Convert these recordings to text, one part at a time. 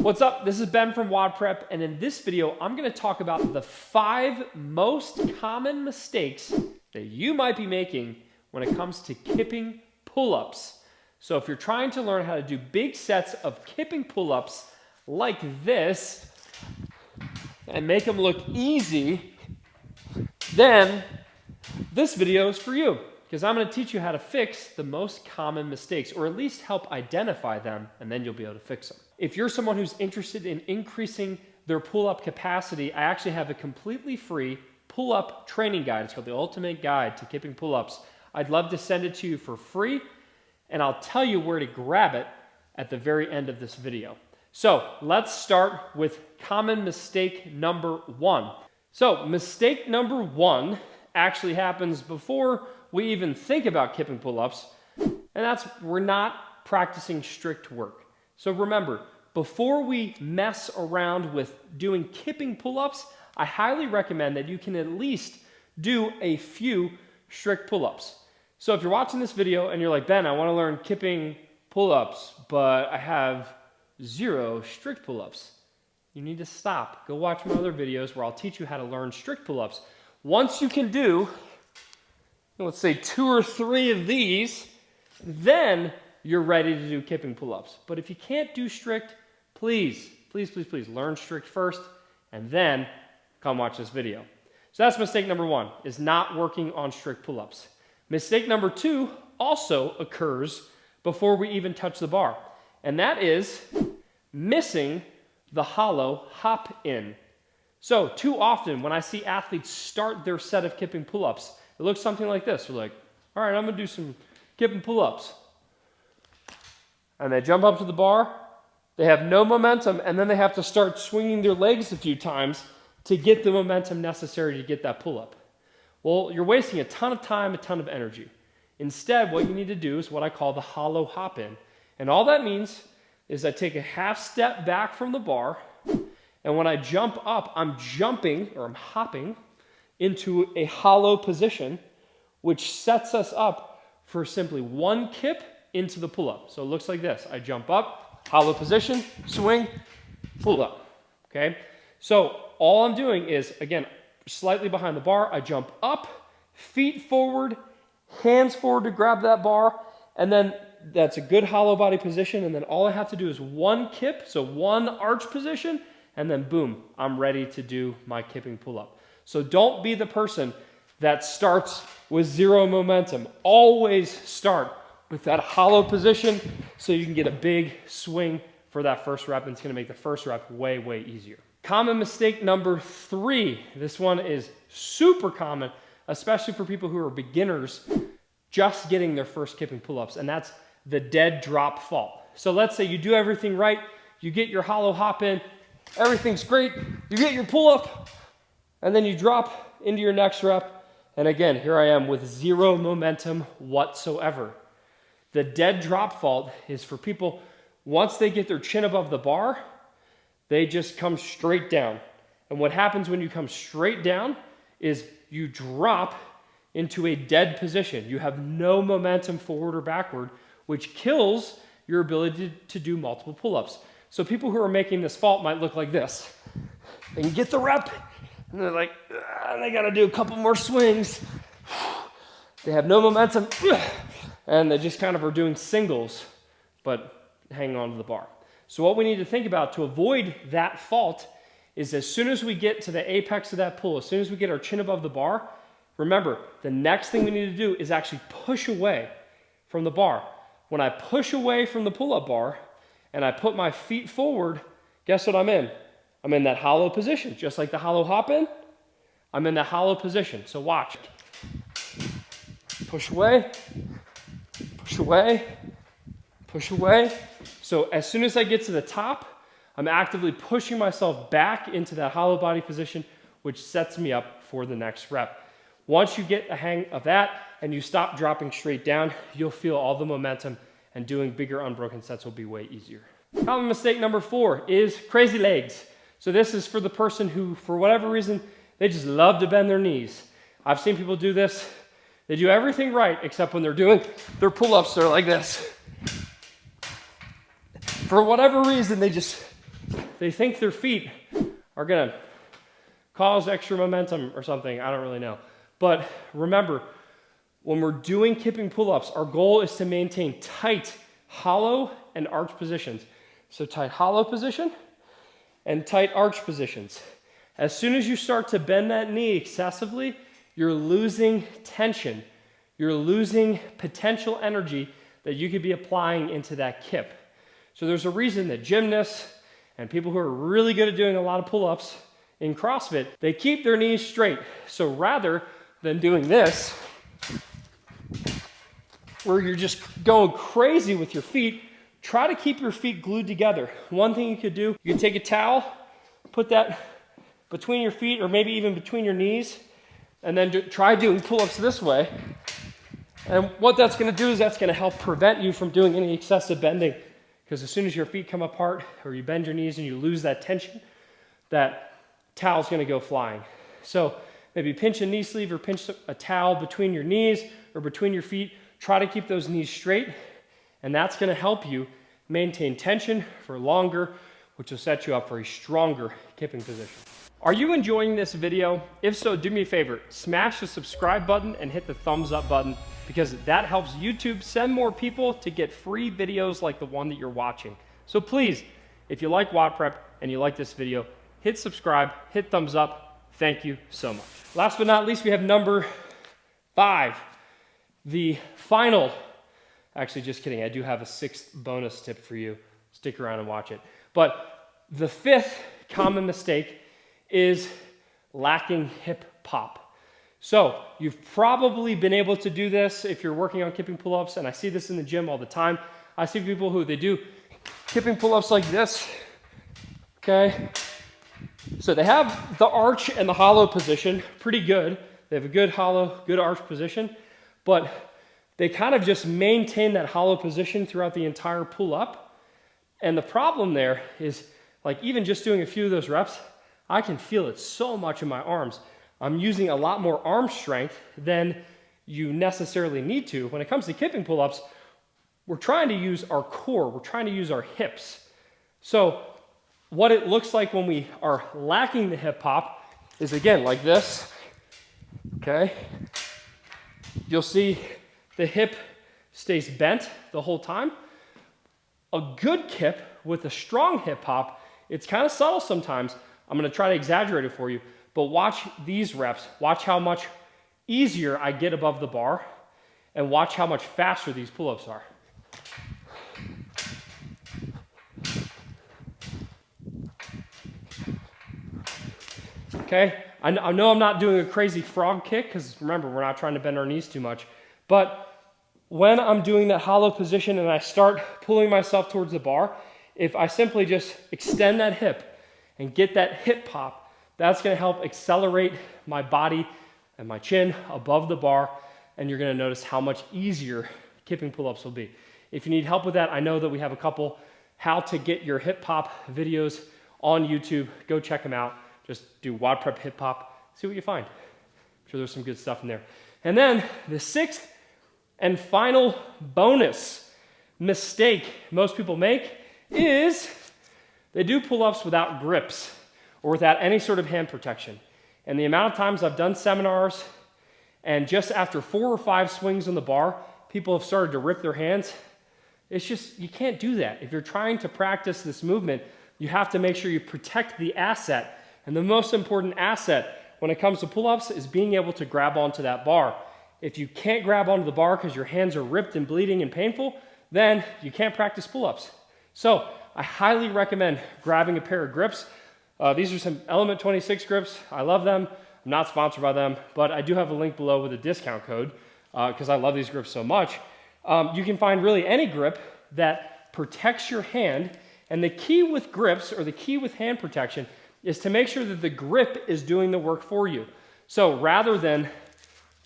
What's up? This is Ben from WODprep, and in this video, I'm going to talk about the 5 most common mistakes that you might be making when it comes to kipping pull-ups. So if you're trying to learn how to do big sets of kipping pull-ups like this and make them look easy, then this video is for you, because I'm going to teach you how to fix the most common mistakes, or at least help identify them, and then you'll be able to fix them. If you're someone who's interested in increasing their pull-up capacity, I actually have a completely free pull-up training guide. It's called the Ultimate Guide to Kipping Pull-ups. I'd love to send it to you for free, and I'll tell you where to grab it at the very end of this video. So let's start with common mistake number 1. So mistake number 1 actually happens before we even think about kipping pull-ups, and that's we're not practicing strict work. So remember, before we mess around with doing kipping pull-ups, I highly recommend that you can at least do a few strict pull-ups. So if you're watching this video and you're like, Ben, I want to learn kipping pull-ups, but I have 0 strict pull-ups, you need to stop. Go watch my other videos where I'll teach you how to learn strict pull-ups. Once you can do, let's say 2 or 3 of these, then you're ready to do kipping pull-ups. But if you can't do strict, please learn strict first, and then come watch this video. So that's mistake number 1, is not working on strict pull-ups. Mistake number 2 also occurs before we even touch the bar, and that is missing the hollow hop in. So too often when I see athletes start their set of kipping pull-ups, it looks something like this. They're like, all right, I'm gonna do some kipping pull-ups. And they jump up to the bar, they have no momentum, and then they have to start swinging their legs a few times to get the momentum necessary to get that pull-up. Well, you're wasting a ton of time, a ton of energy. Instead, what you need to do is what I call the hollow hop in. And all that means is I take a half step back from the bar, and when I jump up, I'm hopping into a hollow position, which sets us up for simply 1 kip into the pull-up. So it looks like this. I jump up, hollow position, swing, pull-up, okay? So all I'm doing is, again, slightly behind the bar, I jump up, feet forward, hands forward to grab that bar, and then that's a good hollow body position, and then all I have to do is 1 kip, so 1 arch position, and then boom, I'm ready to do my kipping pull-up. So don't be the person that starts with 0 momentum. Always start with that hollow position so you can get a big swing for that first rep, and it's gonna make the first rep way, way easier. Common mistake number 3. This one is super common, especially for people who are beginners just getting their first kipping pull-ups, and that's the dead drop fault. So let's say you do everything right, you get your hollow hop in, everything's great, you get your pull-up, and then you drop into your next rep, and again, here I am with 0 momentum whatsoever. The dead drop fault is for people, once they get their chin above the bar, they just come straight down. And what happens when you come straight down is you drop into a dead position. You have no momentum forward or backward, which kills your ability to do multiple pull-ups. So people who are making this fault might look like this. They can get the rep, and they're like, they gotta do a couple more swings. They have no momentum, and they just kind of are doing singles, but hanging on to the bar. So what we need to think about to avoid that fault is, as soon as we get to the apex of that pull, as soon as we get our chin above the bar, remember, the next thing we need to do is actually push away from the bar. When I push away from the pull-up bar and I put my feet forward, guess what I'm in? I'm in that hollow position, just like the hollow hop in. I'm in that hollow position. So watch. Push away, push away, push away. So as soon as I get to the top, I'm actively pushing myself back into that hollow body position, which sets me up for the next rep. Once you get a hang of that and you stop dropping straight down, you'll feel all the momentum, and doing bigger unbroken sets will be way easier. Common mistake number 4 is crazy legs. So this is for the person who, for whatever reason, they just love to bend their knees. I've seen people do this. They do everything right, except when they're doing their pull-ups, they're like this. For whatever reason, they just they think their feet are gonna cause extra momentum or something. I don't really know. But remember, when we're doing kipping pull-ups, our goal is to maintain tight, hollow, and arch positions. So tight hollow position and tight arch positions. As soon as you start to bend that knee excessively, you're losing tension. You're losing potential energy that you could be applying into that kip. So there's a reason that gymnasts and people who are really good at doing a lot of pull-ups in CrossFit, they keep their knees straight. So rather than doing this, where you're just going crazy with your feet, try to keep your feet glued together. One thing you could do, you can take a towel, put that between your feet or maybe even between your knees, and then try doing pull-ups this way. And what that's gonna do is that's gonna help prevent you from doing any excessive bending, because as soon as your feet come apart or you bend your knees and you lose that tension, that towel's gonna go flying. So maybe pinch a knee sleeve or pinch a towel between your knees or between your feet. Try to keep those knees straight, and that's gonna help you maintain tension for longer, which will set you up for a stronger kipping position. Are you enjoying this video? If so, do me a favor, smash the subscribe button and hit the thumbs up button, because that helps YouTube send more people to get free videos like the one that you're watching. So please, if you like WODprep and you like this video, hit subscribe, hit thumbs up. Thank you so much. Last but not least, we have number 5. The final, actually just kidding, I do have a 6th bonus tip for you. Stick around and watch it. But the 5th common mistake is lacking hip pop. So you've probably been able to do this if you're working on kipping pull-ups, and I see this in the gym all the time. I see people who they do kipping pull-ups like this, okay? So they have the arch and the hollow position pretty good. They have a good hollow, good arch position, but they kind of just maintain that hollow position throughout the entire pull-up. And the problem there is, like, even just doing a few of those reps, I can feel it so much in my arms. I'm using a lot more arm strength than you necessarily need to. When it comes to kipping pull-ups, we're trying to use our core. We're trying to use our hips. So what it looks like when we are lacking the hip pop is, again, like this, okay? You'll see the hip stays bent the whole time. A good kip with a strong hip pop, it's kind of subtle sometimes. I'm gonna try to exaggerate it for you, but watch these reps. Watch how much easier I get above the bar, and watch how much faster these pull-ups are. Okay, I know I'm not doing a crazy frog kick, because remember, we're not trying to bend our knees too much, but when I'm doing that hollow position and I start pulling myself towards the bar, if I simply just extend that hip and get that hip pop, that's gonna help accelerate my body and my chin above the bar, and you're gonna notice how much easier kipping pull-ups will be. If you need help with that, I know that we have a couple how to get your hip pop videos on YouTube. Go check them out. Just do WODprep hip hop, see what you find. I'm sure there's some good stuff in there. And then the 6th and final bonus mistake most people make is they do pull-ups without grips or without any sort of hand protection. And the amount of times I've done seminars, and just after 4 or 5 swings on the bar, people have started to rip their hands. It's just, you can't do that. If you're trying to practice this movement, you have to make sure you protect the asset. And the most important asset when it comes to pull-ups is being able to grab onto that bar. If you can't grab onto the bar because your hands are ripped and bleeding and painful, then you can't practice pull-ups. So I highly recommend grabbing a pair of grips. These are some Element 26 grips. I love them. I'm not sponsored by them, but I do have a link below with a discount code because I love these grips so much. You can find really any grip that protects your hand, and the key with grips, or the key with hand protection, is to make sure that the grip is doing the work for you. So rather than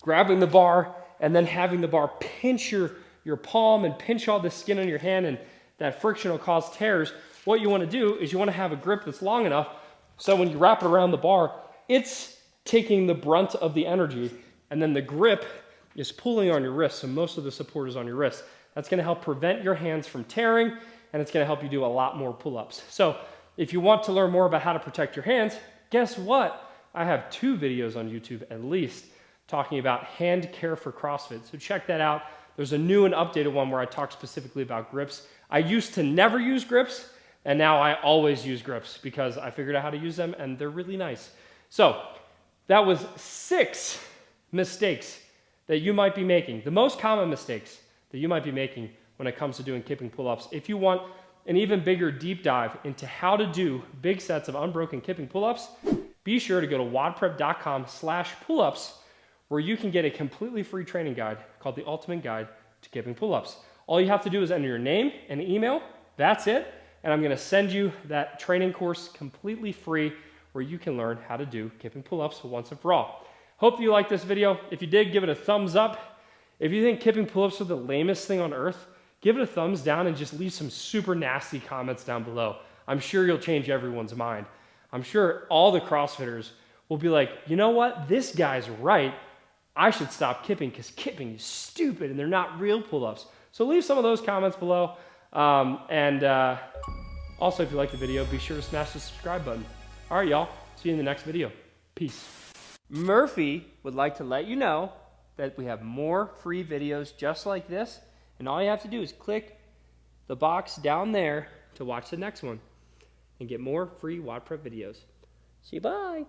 grabbing the bar and then having the bar pinch your palm and pinch all the skin on your hand, and that friction will cause tears, what you want to do is you want to have a grip that's long enough so when you wrap it around the bar, it's taking the brunt of the energy, and then the grip is pulling on your wrist, so most of the support is on your wrist. That's going to help prevent your hands from tearing, and it's going to help you do a lot more pull-ups. So if you want to learn more about how to protect your hands, guess what? I have 2 videos on YouTube at least talking about hand care for CrossFit. So check that out. There's a new and updated one where I talk specifically about grips. I used to never use grips, and now I always use grips because I figured out how to use them and they're really nice. So that was 6 mistakes that you might be making, the most common mistakes that you might be making when it comes to doing kipping pull-ups. If you want an even bigger deep dive into how to do big sets of unbroken kipping pull-ups, be sure to go to WODprep.com/pullups, where you can get a completely free training guide called the Ultimate Guide to Kipping Pull-ups. All you have to do is enter your name and email. That's it. And I'm going to send you that training course completely free where you can learn how to do kipping pull-ups once and for all. Hope you liked this video. If you did, give it a thumbs up. If you think kipping pull-ups are the lamest thing on earth, give it a thumbs down and just leave some super nasty comments down below. I'm sure you'll change everyone's mind. I'm sure all the CrossFitters will be like, you know what? This guy's right. I should stop kipping because kipping is stupid and they're not real pull-ups. So leave some of those comments below. Also, if you like the video, be sure to smash the subscribe button. All right, y'all. See you in the next video. Peace. Murphy would like to let you know that we have more free videos just like this. And all you have to do is click the box down there to watch the next one and get more free WODprep videos. See you, bye.